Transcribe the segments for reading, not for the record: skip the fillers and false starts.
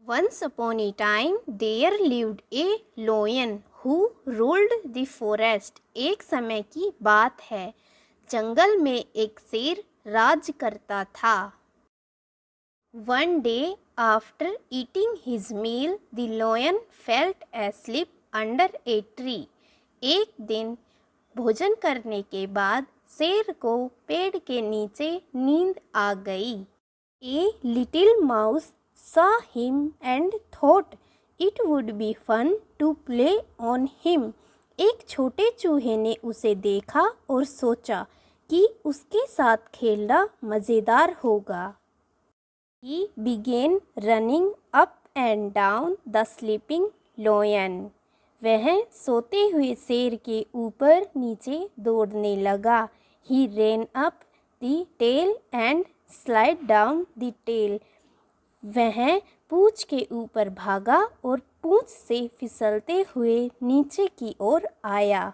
Once upon a time there lived a lion who ruled the forest. एक समय की बात है, जंगल में एक शेर राज करता था. One day after eating his meal, the lion felt asleep under a tree. एक दिन भोजन करने के बाद शेर को पेड़ के नीचे नींद आ गई. A little mouse saw him and thought it would be fun to play on him. एक छोटे चूहे ने उसे देखा और सोचा कि उसके साथ खेलना मज़ेदार होगा. He began running up and down the sleeping lion. वह सोते हुए शेर के ऊपर नीचे दौड़ने लगा. He ran up the tail and slide down the tail. वह पूंछ के ऊपर भागा और पूंछ से फिसलते हुए नीचे की ओर आया.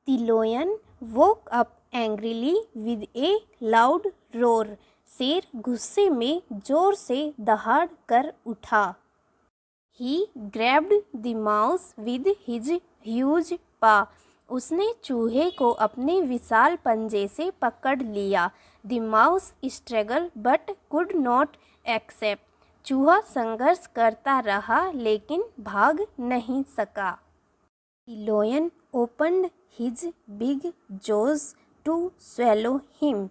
The lion woke up angrily with a loud roar. शेर गुस्से में जोर से दहाड़ कर उठा. He grabbed the mouse with his huge paw. उसने चूहे को अपने विशाल पंजे से पकड़ लिया. The mouse struggled but could not escape. चूहा संघर्ष करता रहा लेकिन भाग नहीं सका. The lion opened his big jaws to swallow him.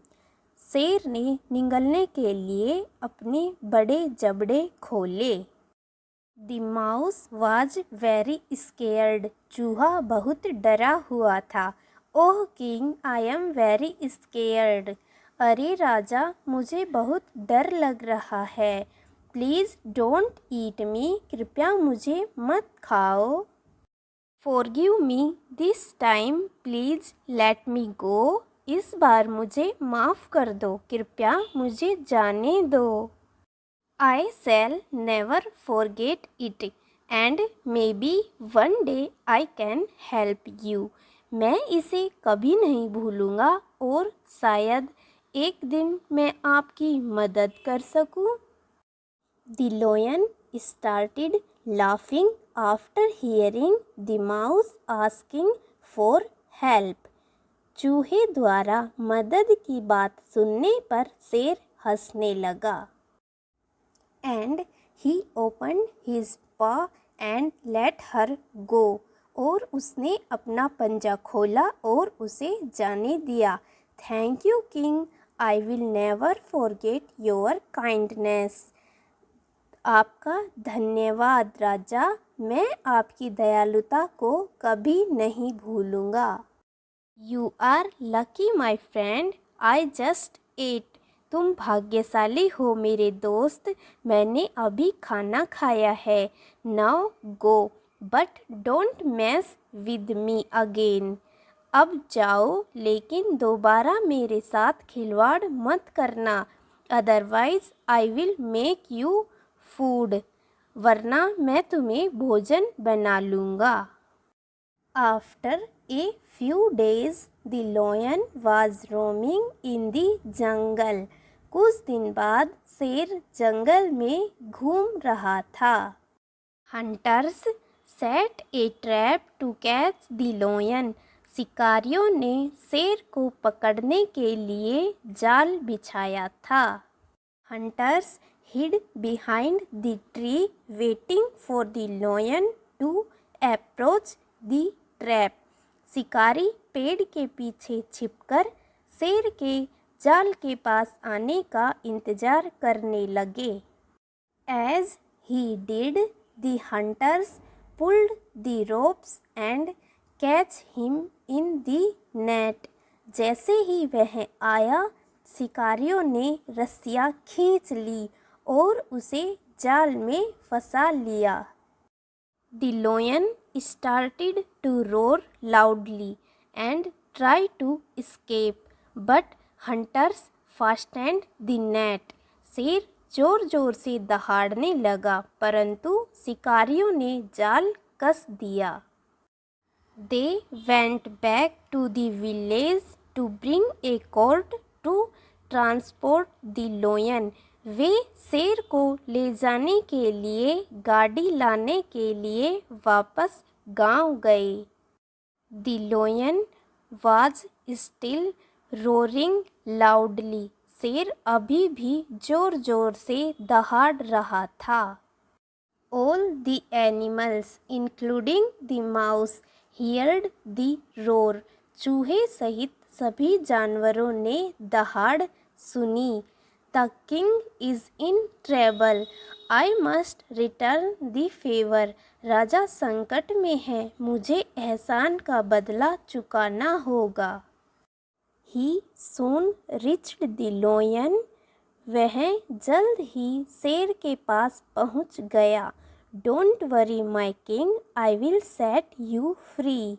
शेर ने निगलने के लिए अपने बड़े जबड़े खोले. The mouse was very scared. चूहा बहुत डरा हुआ था. ओह king, I am very scared. अरे राजा, मुझे बहुत डर लग रहा है. Please don't eat me. कृपया मुझे मत खाओ. Forgive me this time. Please let me go. इस बार मुझे माफ़ कर दो. कृपया मुझे जाने दो. I shall never forget it and maybe one day I can help you. मैं इसे कभी नहीं भूलूँगा और शायद एक दिन मैं आपकी मदद कर सकूँ. The lion started laughing after hearing the mouse asking for help. चूहे द्वारा मदद की बात सुनने पर शेर हंसने लगा. And he opened his paw and let her go. और उसने अपना पंजा खोला और उसे जाने दिया. Thank you, king. I will never forget your kindness. आपका धन्यवाद राजा, मैं आपकी दयालुता को कभी नहीं भूलूँगा. You are lucky, my friend. I just ate. तुम भाग्यशाली हो मेरे दोस्त, मैंने अभी खाना खाया है. Now go, but don't mess with me again. अब जाओ लेकिन दोबारा मेरे साथ खिलवाड़ मत करना. Otherwise I will make you food. वरना मैं तुम्हें भोजन बना लूँगा. After a few days, the lion was roaming in the jungle. कुछ दिन बाद शेर जंगल में घूम रहा था. Hunters set a trap to catch the lion. शिकारियों ने शेर को पकड़ने के लिए जाल बिछाया था. Hunters hid behind the tree waiting for the lion to approach the trap. शिकारी पेड़ के पीछे छिपकर शेर के जाल के पास आने का इंतजार करने लगे. As he did, the hunters pulled the ropes and catch him in the net. जैसे ही वह आया, शिकारियों ने रस्सियाँ खींच ली और उसे जाल में फंसा लिया. The lion started to roar loudly and try to escape, but hunters fastened the net. शेर जोर जोर से दहाड़ने लगा परंतु शिकारियों ने जाल कस दिया. They went back to the village to bring a cart to transport the lion. वे शेर को ले जाने के लिए गाड़ी लाने के लिए वापस गांव गए। The lion was still roaring loudly. शेर अभी भी जोर जोर से दहाड़ रहा था। All the animals, including the mouse, heard the roar. चूहे सहित सभी जानवरों ने दहाड़ सुनी। The king is in trouble. I must return the favor. राजा संकट में है, मुझे एहसान का बदला चुकाना होगा। He soon reached the lion. वह जल्द ही शेर के पास पहुंच गया। Don't worry my king, I will set you free.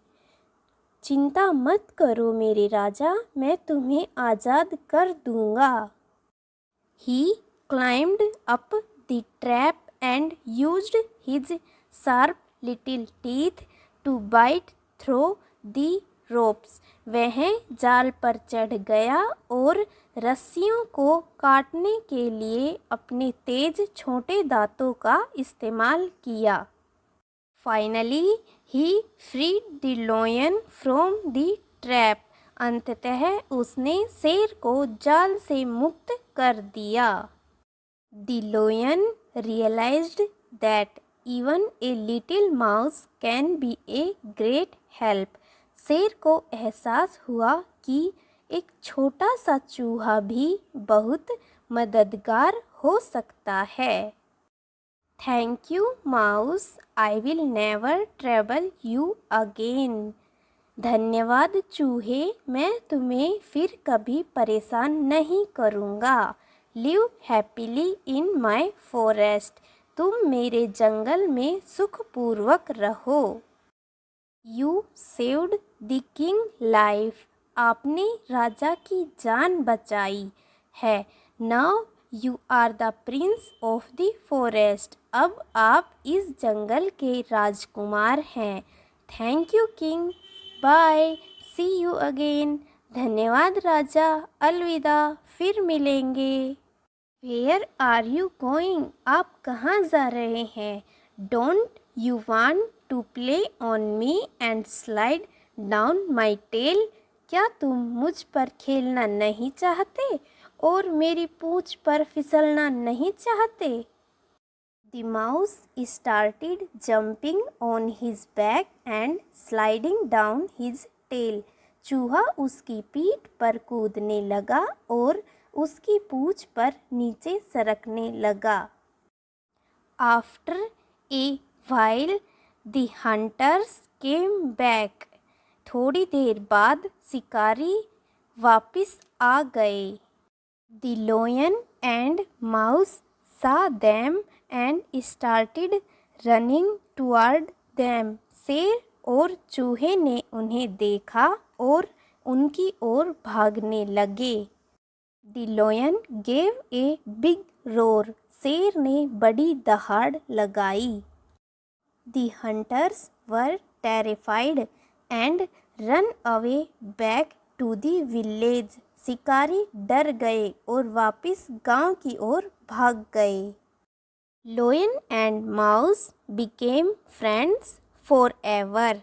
चिंता मत करो मेरे राजा, मैं तुम्हें आज़ाद कर दूंगा। He climbed up the trap and used his sharp little teeth to bite through the ropes. वह जाल पर चढ़ गया और रस्सियों को काटने के लिए अपने तेज छोटे दांतों का इस्तेमाल किया। Finally, he freed the lion from the trap. अंततः उसने शेर को जाल से मुक्त कर दिया। The lion realized that even a little mouse can be a great help. शेर को एहसास हुआ कि एक छोटा सा चूहा भी बहुत मददगार हो सकता है। Thank you, mouse. I will never trouble you again. धन्यवाद चूहे, मैं तुम्हें फिर कभी परेशान नहीं करूँगा। Live happily in my forest. तुम मेरे जंगल में सुखपूर्वक रहो। You saved the king life. आपने राजा की जान बचाई है। Now you are the prince of the forest. अब आप इस जंगल के राजकुमार हैं। Thank you king. Bye. See you again. धन्यवाद राजा, अलविदा, फिर मिलेंगे। Where are you going? आप कहाँ जा रहे हैं? Don't you want to play on me and slide down my tail? क्या तुम मुझ पर खेलना नहीं चाहते और मेरी पूंछ पर फिसलना नहीं चाहते? The mouse started jumping on his back and sliding down his tail. चूहा उसकी पीठ पर कूदने लगा और उसकी पूंछ पर नीचे सरकने लगा। After a while, the hunters came back. थोड़ी देर बाद शिकारी वापस आ गए। The lion and mouse saw them and started running toward them. शेर और चूहे ने उन्हें देखा और उनकी ओर भागने लगे। The lion gave a big roar. शेर ने बड़ी दहाड़ लगाई। The hunters were terrified and ran away back to the village. शिकारी डर गए और वापस गांव की ओर भाग गए। Lion and mouse became friends forever.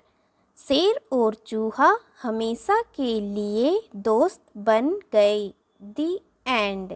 शेर और चूहा हमेशा के लिए दोस्त बन गए। The end.